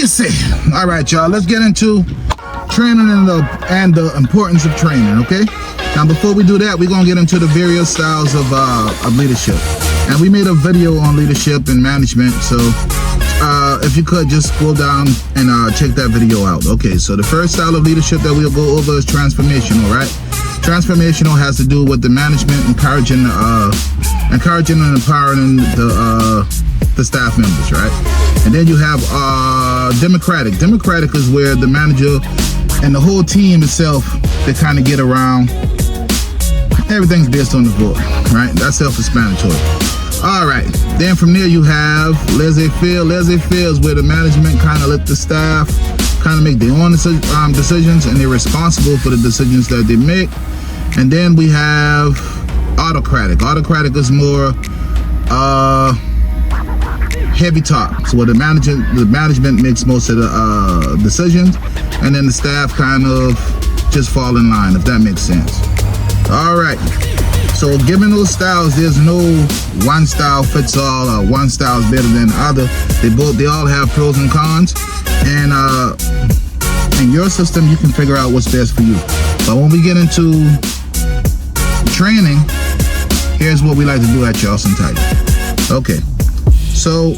you say? All right, y'all, let's get into training and the importance of training, okay? Now, before we do that, we're gonna get into the various styles of leadership. And we made a video on leadership and management, so if you could just scroll down and check that video out. Okay, so the first style of leadership that we'll go over is transformational, right? Transformational has to do with the management encouraging and empowering the staff members, right? And then you have democratic. Democratic is where the manager and the whole team itself, they kind of get around. Everything's based on the vote, right? That's self-explanatory. All right, then from there you have laissez-faire. Laissez-faire is where the management kind of let the staff kind of make their own decisions, and they're responsible for the decisions that they make. And then we have autocratic. Autocratic is more heavy top. So where the management makes most of the decisions, and then the staff kind of just fall in line, if that makes sense. All right. So given those styles, there's no one style fits all or one style is better than the other. They all have pros and cons. And in your system, you can figure out what's best for you. But when we get into training, here's what we like to do at Charleston Titan. Okay, so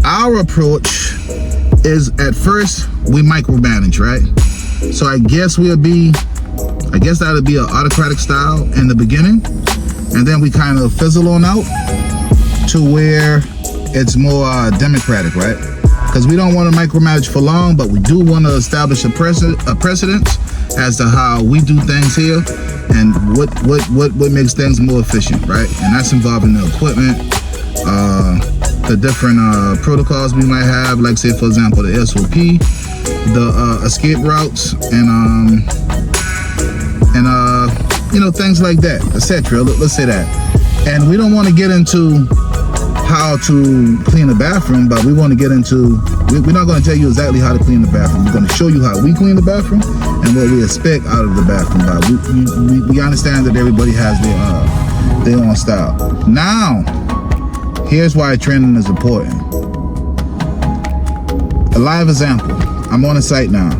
our approach is, at first we micromanage, right? So I guess that'll be an autocratic style in the beginning, and then we kind of fizzle on out to where it's more democratic, right? Because we don't want to micromanage for long, but we do want to establish a precedence as to how we do things here and what makes things more efficient, right? And that's involving the equipment, the different protocols we might have, like say for example the SOP, the escape routes, and things like that, etc. Let's say that. And we don't want to get into how to clean the bathroom, but we want to get into, we're not going to tell you exactly how to clean the bathroom. We're going to show you how we clean the bathroom and what we expect out of the bathroom. But we understand that everybody has their own style. Now, here's why training is important. A live example. I'm on a site now.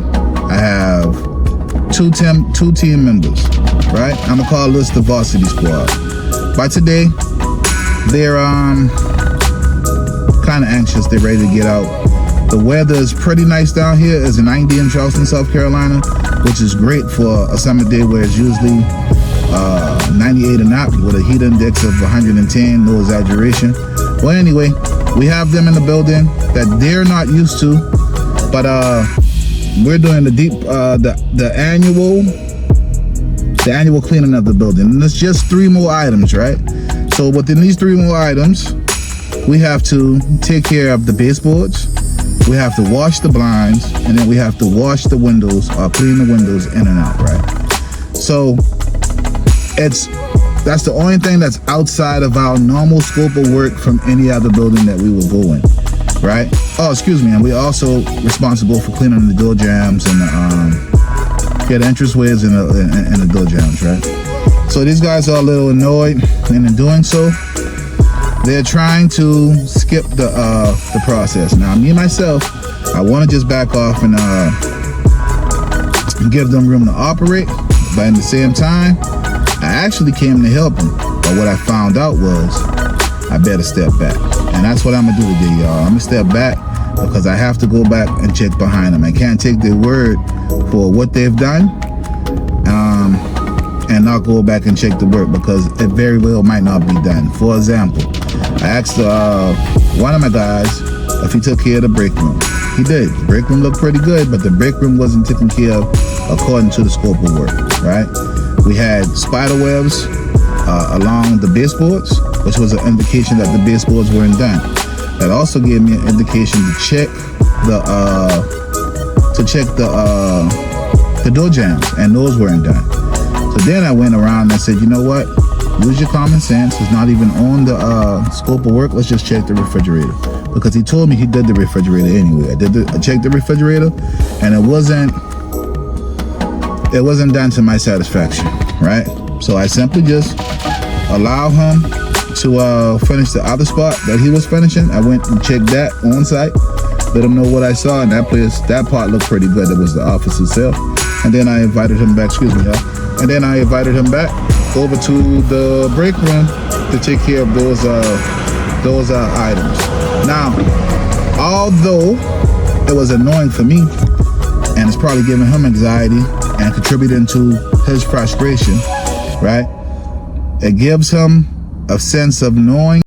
I have two team members, right? I'm gonna call this the varsity squad. By today, they're kind of anxious. They're ready to get out. The weather is pretty nice down here. It's 90 in Charleston, South Carolina, which is great for a summer day where it's usually 98 and up with a heat index of 110, no exaggeration. Well, anyway, we have them in the building that they're not used to, but we're doing the annual cleaning of the building, and it's just 3 more items, right? So within these 3 more items, we have to take care of the baseboards, we have to wash the blinds, and then we have to wash the windows or clean the windows in and out, right? So that's the only thing that's outside of our normal scope of work from any other building that we will go in, right? Oh, excuse me, and we're also responsible for cleaning the door jams and the entranceways and the door jams, right? So these guys are a little annoyed, and in doing so, they're trying to skip the process. Now, me myself, I want to just back off and give them room to operate, but at the same time, I actually came to help them. But what I found out was I better step back, and that's what I'm gonna do today, y'all. I'm gonna step back because I have to go back and check behind them. I can't take their word for what they've done and not go back and check the work, because it very well might not be done. For example, I asked one of my guys if he took care of the break room. He did. The break room looked pretty good, but the break room wasn't taken care of according to the scope of work, right? We had spider webs along the baseboards, which was an indication that the baseboards weren't done. That also gave me an indication to check the door jams, and those weren't done. So then I went around and I said, you know what? Use your common sense. It's not even on the scope of work. Let's just check the refrigerator, because he told me he did the refrigerator anyway. I checked the refrigerator, and it wasn't done to my satisfaction, right? So I simply just allowed him to finish the other spot that he was finishing. I went and checked that on site. let him know what I saw, and that part looked pretty good. It was the office itself. And then I invited him back, excuse me, y'all. And then I invited him back over to the break room to take care of those items. Now, although it was annoying for me, and it's probably giving him anxiety and contributing to his frustration, right? It gives him a sense of knowing